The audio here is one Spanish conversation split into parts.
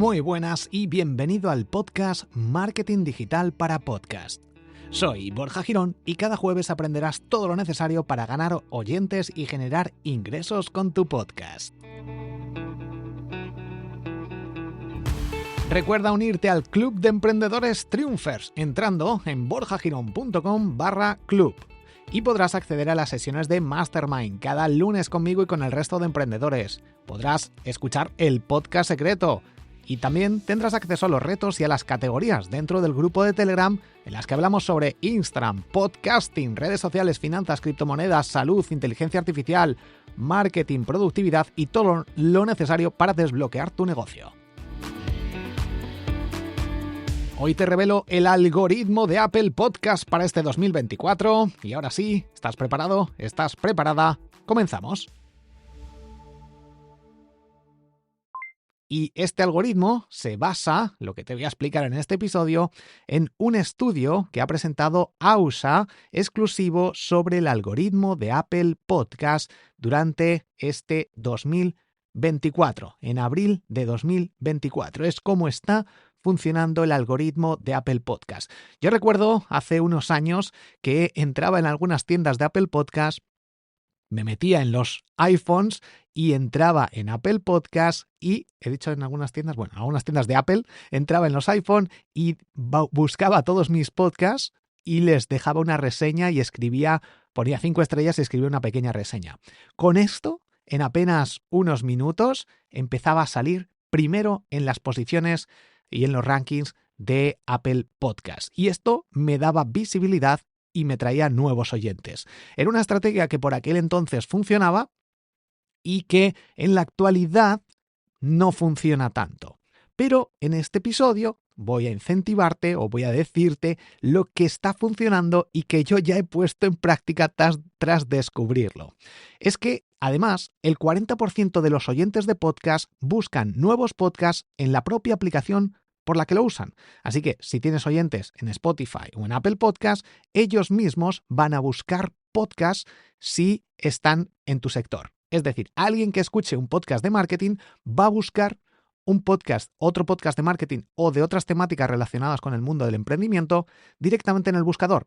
Muy buenas y bienvenido al podcast Marketing Digital para Podcast. Soy Borja Girón y cada jueves aprenderás todo lo necesario para ganar oyentes y generar ingresos con tu podcast. Recuerda unirte al Club de Emprendedores Triunfers entrando en borjagirón.com/club y podrás acceder a las sesiones de Mastermind cada lunes conmigo y con el resto de emprendedores. Podrás escuchar el podcast secreto y también tendrás acceso a los retos y a las categorías dentro del grupo de Telegram en las que hablamos sobre Instagram, podcasting, redes sociales, finanzas, criptomonedas, salud, inteligencia artificial, marketing, productividad y todo lo necesario para desbloquear tu negocio. Hoy te revelo el algoritmo de Apple Podcast para este 2024 y ahora sí, ¿estás preparado? ¿Estás preparada? ¡Comenzamos! Y este algoritmo se basa, lo que te voy a explicar en este episodio, en un estudio que ha presentado AUSA exclusivo sobre el algoritmo de Apple Podcast durante este 2024, en abril de 2024. Es cómo está funcionando el algoritmo de Apple Podcast. Yo recuerdo hace unos años que entraba en algunas tiendas de Apple Podcast, me metía en los iPhones y entraba en Apple Podcast y, he dicho en algunas tiendas, bueno, algunas tiendas de Apple, entraba en los iPhone y buscaba todos mis podcasts y les dejaba una reseña y ponía 5 estrellas y escribía una pequeña reseña. Con esto, en apenas unos minutos, empezaba a salir primero en las posiciones y en los rankings de Apple Podcast. Y esto me daba visibilidad y me traía nuevos oyentes. Era una estrategia que por aquel entonces funcionaba y que en la actualidad no funciona tanto. Pero en este episodio voy a incentivarte o voy a decirte lo que está funcionando y que yo ya he puesto en práctica tras descubrirlo. Es que, además, el 40% de los oyentes de podcast buscan nuevos podcasts en la propia aplicación por la que lo usan. Así que si tienes oyentes en Spotify o en Apple Podcast, ellos mismos van a buscar podcasts si están en tu sector. Es decir, alguien que escuche un podcast de marketing va a buscar otro podcast de marketing o de otras temáticas relacionadas con el mundo del emprendimiento directamente en el buscador.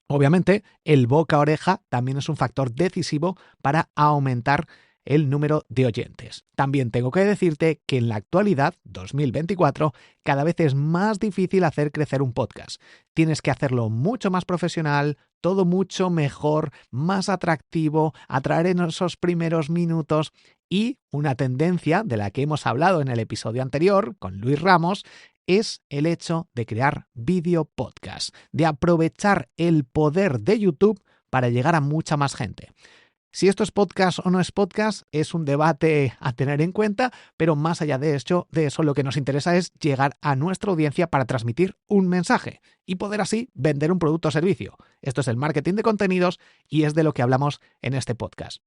Obviamente, el boca a oreja también es un factor decisivo para aumentar el número de oyentes. También tengo que decirte que en la actualidad, 2024, cada vez es más difícil hacer crecer un podcast. Tienes que hacerlo mucho más profesional, todo mucho mejor, más atractivo, atraer en esos primeros minutos y una tendencia de la que hemos hablado en el episodio anterior con Luis Ramos es el hecho de crear video podcast, de aprovechar el poder de YouTube para llegar a mucha más gente. Si esto es podcast o no es podcast es un debate a tener en cuenta, pero más allá de eso lo que nos interesa es llegar a nuestra audiencia para transmitir un mensaje y poder así vender un producto o servicio. Esto es el marketing de contenidos y es de lo que hablamos en este podcast.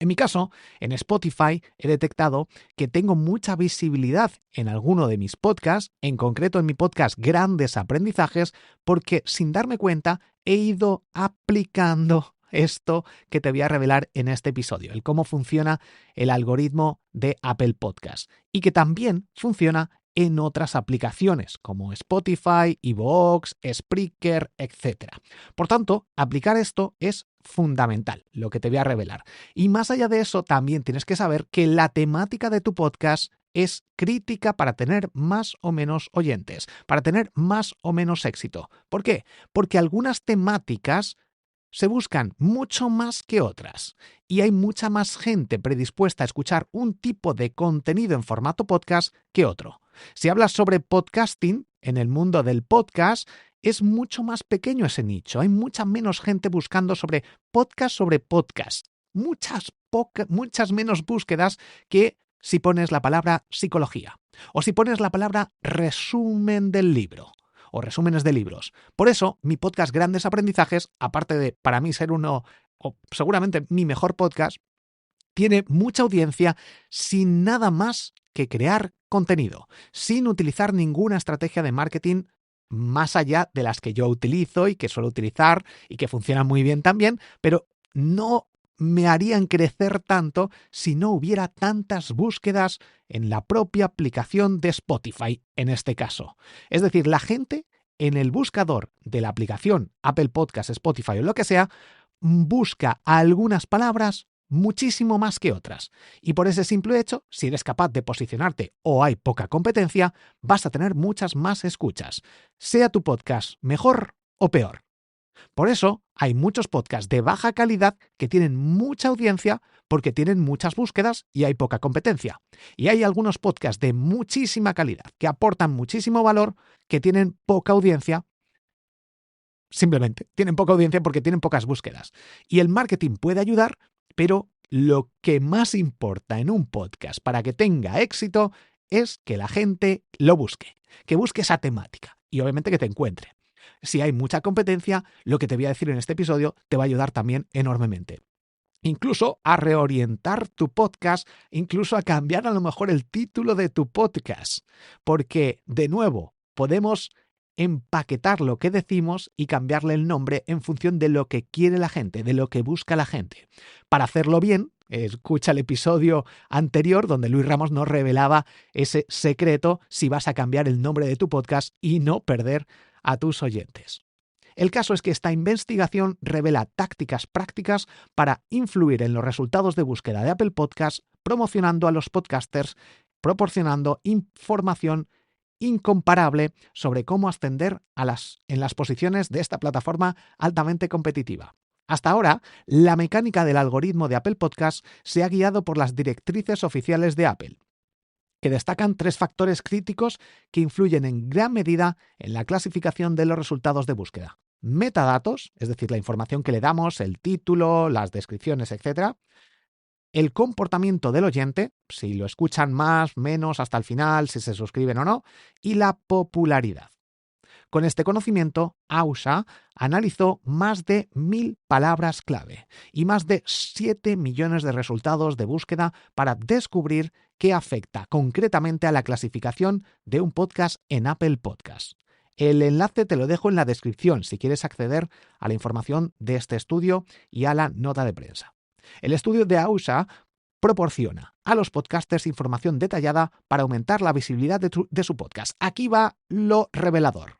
En mi caso, en Spotify he detectado que tengo mucha visibilidad en alguno de mis podcasts, en concreto en mi podcast Grandes Aprendizajes, porque sin darme cuenta he ido aplicando esto que te voy a revelar en este episodio, el cómo funciona el algoritmo de Apple Podcast y que también funciona en otras aplicaciones como Spotify, iVoox, Spreaker, etc. Por tanto, aplicar esto es fundamental, lo que te voy a revelar. Y más allá de eso, también tienes que saber que la temática de tu podcast es crítica para tener más o menos oyentes, para tener más o menos éxito. ¿Por qué? Porque algunas temáticas se buscan mucho más que otras y hay mucha más gente predispuesta a escuchar un tipo de contenido en formato podcast que otro. Si hablas sobre podcasting, en el mundo del podcast es mucho más pequeño ese nicho. Hay mucha menos gente buscando sobre podcast. Muchas menos búsquedas que si pones la palabra psicología o si pones la palabra resumen del libro o resúmenes de libros. Por eso, mi podcast Grandes Aprendizajes, aparte de para mí ser uno o seguramente mi mejor podcast, tiene mucha audiencia sin nada más que crear contenido, sin utilizar ninguna estrategia de marketing más allá de las que yo utilizo y que suelo utilizar y que funcionan muy bien también, pero no me harían crecer tanto si no hubiera tantas búsquedas en la propia aplicación de Spotify, en este caso. Es decir, la gente en el buscador de la aplicación Apple Podcasts, Spotify o lo que sea, busca algunas palabras muchísimo más que otras. Y por ese simple hecho, si eres capaz de posicionarte o hay poca competencia, vas a tener muchas más escuchas, sea tu podcast mejor o peor. Por eso hay muchos podcasts de baja calidad que tienen mucha audiencia porque tienen muchas búsquedas y hay poca competencia. Y hay algunos podcasts de muchísima calidad que aportan muchísimo valor que tienen poca audiencia. Simplemente tienen poca audiencia porque tienen pocas búsquedas. Y el marketing puede ayudar, pero lo que más importa en un podcast para que tenga éxito es que la gente lo busque, que busque esa temática y obviamente que te encuentre. Si hay mucha competencia, lo que te voy a decir en este episodio te va a ayudar también enormemente. Incluso a reorientar tu podcast, incluso a cambiar a lo mejor el título de tu podcast. Porque, de nuevo, podemos empaquetar lo que decimos y cambiarle el nombre en función de lo que quiere la gente, de lo que busca la gente. Para hacerlo bien, escucha el episodio anterior donde Luis Ramos nos revelaba ese secreto si vas a cambiar el nombre de tu podcast y no perder a tus oyentes. El caso es que esta investigación revela tácticas prácticas para influir en los resultados de búsqueda de Apple Podcasts, promocionando a los podcasters, proporcionando información incomparable sobre cómo ascender en las posiciones de esta plataforma altamente competitiva. Hasta ahora, la mecánica del algoritmo de Apple Podcasts se ha guiado por las directrices oficiales de Apple, que destacan 3 factores críticos que influyen en gran medida en la clasificación de los resultados de búsqueda. Metadatos, es decir, la información que le damos, el título, las descripciones, etc. El comportamiento del oyente, si lo escuchan más, menos, hasta el final, si se suscriben o no, y la popularidad. Con este conocimiento, AUSA analizó más de 1000 palabras clave y más de 7 millones de resultados de búsqueda para descubrir qué afecta concretamente a la clasificación de un podcast en Apple Podcasts. El enlace te lo dejo en la descripción si quieres acceder a la información de este estudio y a la nota de prensa. El estudio de AUSA proporciona a los podcasters información detallada para aumentar la visibilidad de su podcast. Aquí va lo revelador.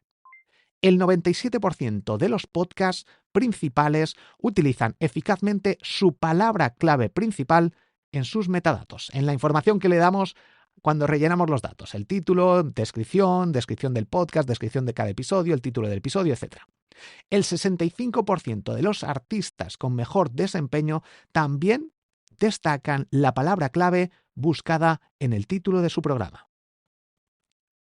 El 97% de los podcasts principales utilizan eficazmente su palabra clave principal en sus metadatos, en la información que le damos cuando rellenamos los datos, el título, descripción del podcast, descripción de cada episodio, el título del episodio, etc. El 65% de los artistas con mejor desempeño también destacan la palabra clave buscada en el título de su programa.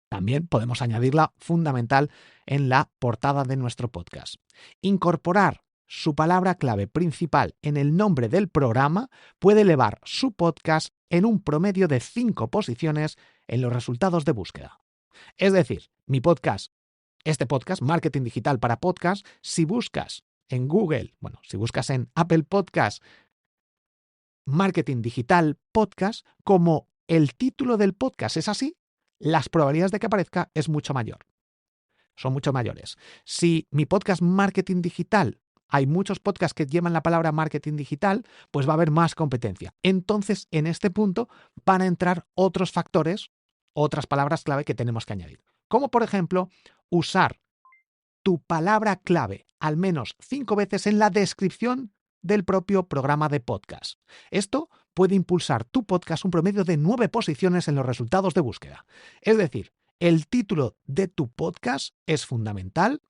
También podemos añadirla fundamental en la portada de nuestro podcast. Incorporar su palabra clave principal en el nombre del programa puede elevar su podcast en un promedio de 5 posiciones en los resultados de búsqueda. Es decir, mi podcast, este podcast, Marketing Digital para Podcast, si buscas en Google, si buscas en Apple Podcast, Marketing Digital Podcast, como el título del podcast es así, las probabilidades de que aparezca es mucho mayor. Son mucho mayores. Si mi podcast Marketing Digital, hay muchos podcasts que llevan la palabra marketing digital, pues va a haber más competencia. Entonces, en este punto van a entrar otros factores, otras palabras clave que tenemos que añadir. Como por ejemplo, usar tu palabra clave al menos 5 veces en la descripción del propio programa de podcast. Esto puede impulsar tu podcast un promedio de 9 posiciones en los resultados de búsqueda. Es decir, el título de tu podcast es fundamental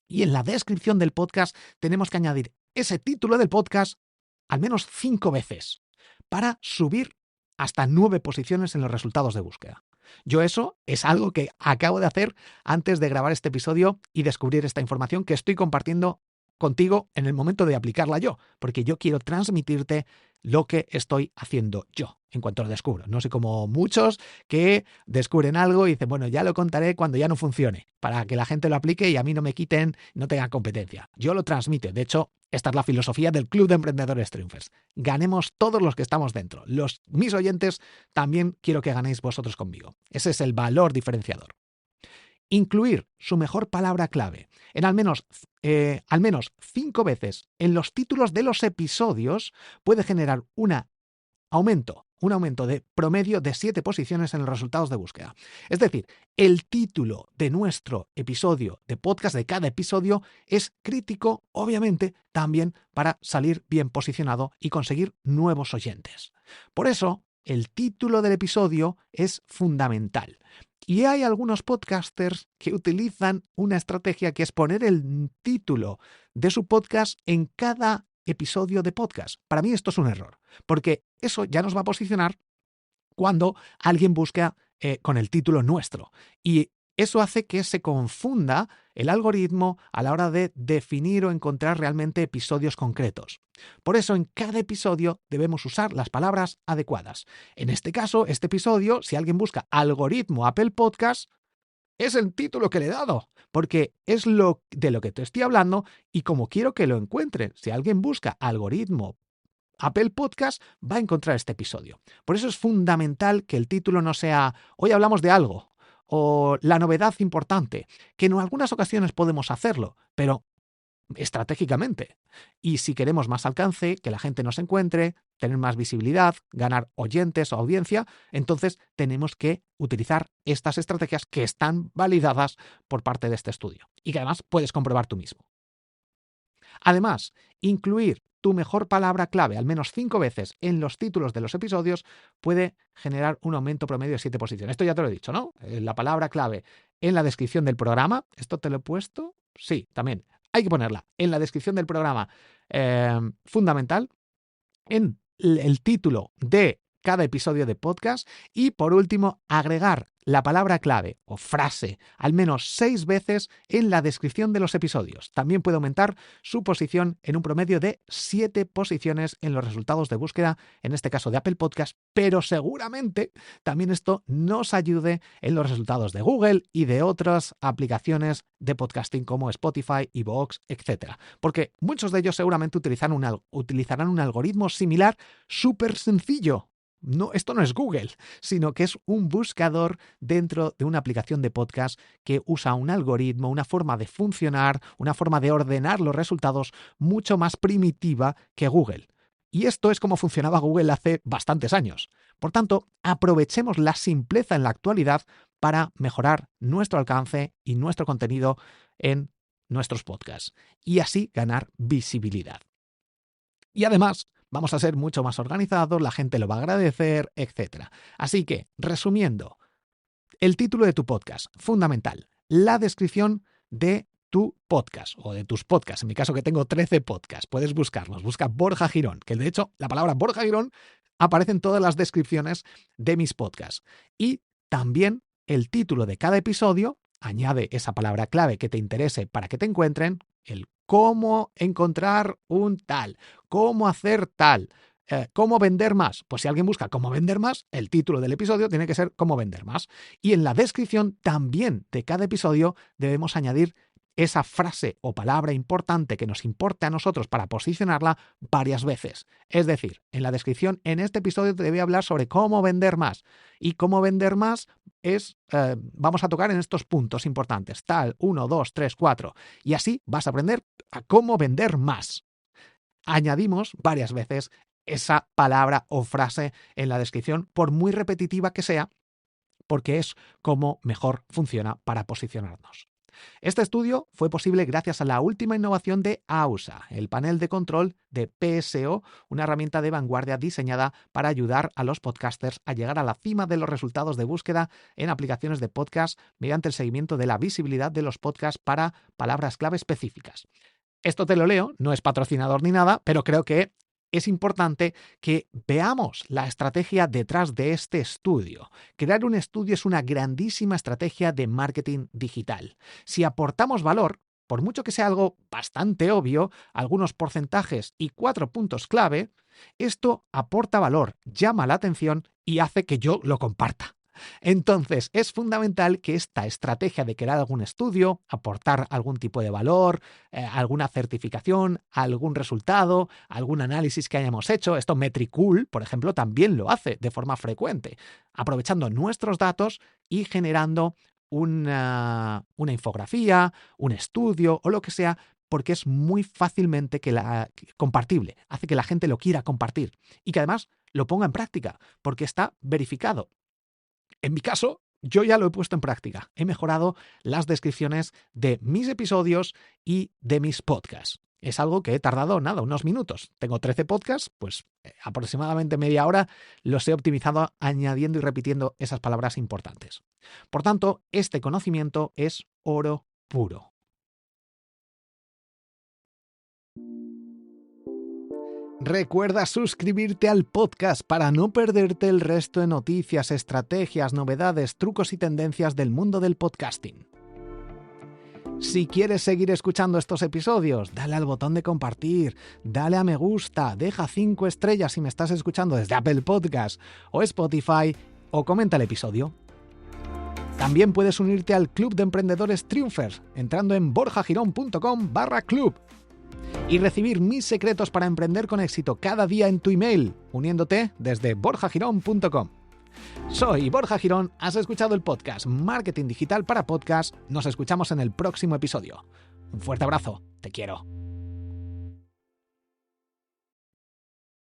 y en la descripción del podcast tenemos que añadir ese título del podcast al menos 5 veces para subir hasta 9 posiciones en los resultados de búsqueda. Yo eso es algo que acabo de hacer antes de grabar este episodio y descubrir esta información que estoy compartiendo contigo en el momento de aplicarla yo, porque yo quiero transmitirte lo que estoy haciendo yo en cuanto lo descubro. No soy como muchos que descubren algo y dicen, bueno, ya lo contaré cuando ya no funcione, para que la gente lo aplique y a mí no me quiten, no tengan competencia. Yo lo transmito. De hecho, esta es la filosofía del Club de Emprendedores Triunfers. Ganemos todos los que estamos dentro. Mis oyentes también quiero que ganéis vosotros conmigo. Ese es el valor diferenciador. Incluir su mejor palabra clave en al menos 5 veces en los títulos de los episodios puede generar un aumento de promedio de 7 posiciones en los resultados de búsqueda. Es decir, el título de nuestro episodio de podcast, de cada episodio, es crítico, obviamente, también para salir bien posicionado y conseguir nuevos oyentes. Por eso, el título del episodio es fundamental. Y hay algunos podcasters que utilizan una estrategia que es poner el título de su podcast en cada episodio de podcast. Para mí esto es un error, porque eso ya nos va a posicionar cuando alguien busca con el título nuestro. Y eso hace que se confunda el algoritmo a la hora de definir o encontrar realmente episodios concretos. Por eso en cada episodio debemos usar las palabras adecuadas. En este caso, este episodio, si alguien busca algoritmo Apple Podcast, es el título que le he dado, porque es de lo que te estoy hablando y como quiero que lo encuentren. Si alguien busca algoritmo Apple Podcast, va a encontrar este episodio. Por eso es fundamental que el título no sea "Hoy hablamos de algo" o "La novedad importante", que en algunas ocasiones podemos hacerlo, pero estratégicamente. Y si queremos más alcance, que la gente nos encuentre, tener más visibilidad, ganar oyentes o audiencia, entonces tenemos que utilizar estas estrategias que están validadas por parte de este estudio y que además puedes comprobar tú mismo. Además, incluir tu mejor palabra clave al menos 5 veces en los títulos de los episodios puede generar un aumento promedio de 7 posiciones. Esto ya te lo he dicho, ¿no? La palabra clave en la descripción del programa. ¿Esto te lo he puesto? Sí, también. Hay que ponerla en la descripción del programa. Fundamental. En el título de cada episodio de podcast y, por último, agregar la palabra clave o frase al menos 6 veces en la descripción de los episodios. También puede aumentar su posición en un promedio de 7 posiciones en los resultados de búsqueda, en este caso de Apple Podcast, pero seguramente también esto nos ayude en los resultados de Google y de otras aplicaciones de podcasting como Spotify, iVoox, etc. Porque muchos de ellos seguramente utilizarán un algoritmo similar súper sencillo. No, esto no es Google, sino que es un buscador dentro de una aplicación de podcast que usa un algoritmo, una forma de funcionar, una forma de ordenar los resultados mucho más primitiva que Google. Y esto es como funcionaba Google hace bastantes años. Por tanto, aprovechemos la simpleza en la actualidad para mejorar nuestro alcance y nuestro contenido en nuestros podcasts y así ganar visibilidad. Y además, vamos a ser mucho más organizados, la gente lo va a agradecer, etc. Así que, resumiendo, el título de tu podcast, fundamental. La descripción de tu podcast o de tus podcasts. En mi caso que tengo 13 podcasts, puedes buscarlos. Busca Borja Girón, que de hecho la palabra Borja Girón aparece en todas las descripciones de mis podcasts. Y también el título de cada episodio, añade esa palabra clave que te interese para que te encuentren, el cómo encontrar un tal, cómo hacer tal, cómo vender más. Pues si alguien busca cómo vender más, el título del episodio tiene que ser cómo vender más. Y en la descripción también de cada episodio debemos añadir esa frase o palabra importante que nos importe a nosotros para posicionarla varias veces. Es decir, en la descripción, en este episodio te voy a hablar sobre cómo vender más. Y cómo vender más vamos a tocar en estos puntos importantes. Tal, 1, 2, 3, 4. Y así vas a aprender a cómo vender más. Añadimos varias veces esa palabra o frase en la descripción, por muy repetitiva que sea, porque es como mejor funciona para posicionarnos. Este estudio fue posible gracias a la última innovación de AUSA, el panel de control de PSO, una herramienta de vanguardia diseñada para ayudar a los podcasters a llegar a la cima de los resultados de búsqueda en aplicaciones de podcast mediante el seguimiento de la visibilidad de los podcasts para palabras clave específicas. Esto te lo leo, no es patrocinador ni nada, pero creo que es importante que veamos la estrategia detrás de este estudio. Crear un estudio es una grandísima estrategia de marketing digital. Si aportamos valor, por mucho que sea algo bastante obvio, algunos porcentajes y 4 puntos clave, esto aporta valor, llama la atención y hace que yo lo comparta. Entonces, es fundamental que esta estrategia de crear algún estudio, aportar algún tipo de valor, alguna certificación, algún resultado, algún análisis que hayamos hecho, esto Metricool, por ejemplo, también lo hace de forma frecuente, aprovechando nuestros datos y generando una infografía, un estudio o lo que sea, porque es muy fácilmente compartible, hace que la gente lo quiera compartir y que además lo ponga en práctica, porque está verificado. En mi caso, yo ya lo he puesto en práctica. He mejorado las descripciones de mis episodios y de mis podcasts. Es algo que he tardado, unos minutos. Tengo 13 podcasts, pues aproximadamente media hora los he optimizado añadiendo y repitiendo esas palabras importantes. Por tanto, este conocimiento es oro puro. Recuerda suscribirte al podcast para no perderte el resto de noticias, estrategias, novedades, trucos y tendencias del mundo del podcasting. Si quieres seguir escuchando estos episodios, dale al botón de compartir, dale a me gusta, deja 5 estrellas si me estás escuchando desde Apple Podcast o Spotify o comenta el episodio. También puedes unirte al Club de Emprendedores Triunfers entrando en borjagirón.com/club. Y recibir mis secretos para emprender con éxito cada día en tu email, uniéndote desde borjagirón.com. Soy Borja Girón, has escuchado el podcast Marketing Digital para Podcast. Nos escuchamos en el próximo episodio. Un fuerte abrazo, te quiero.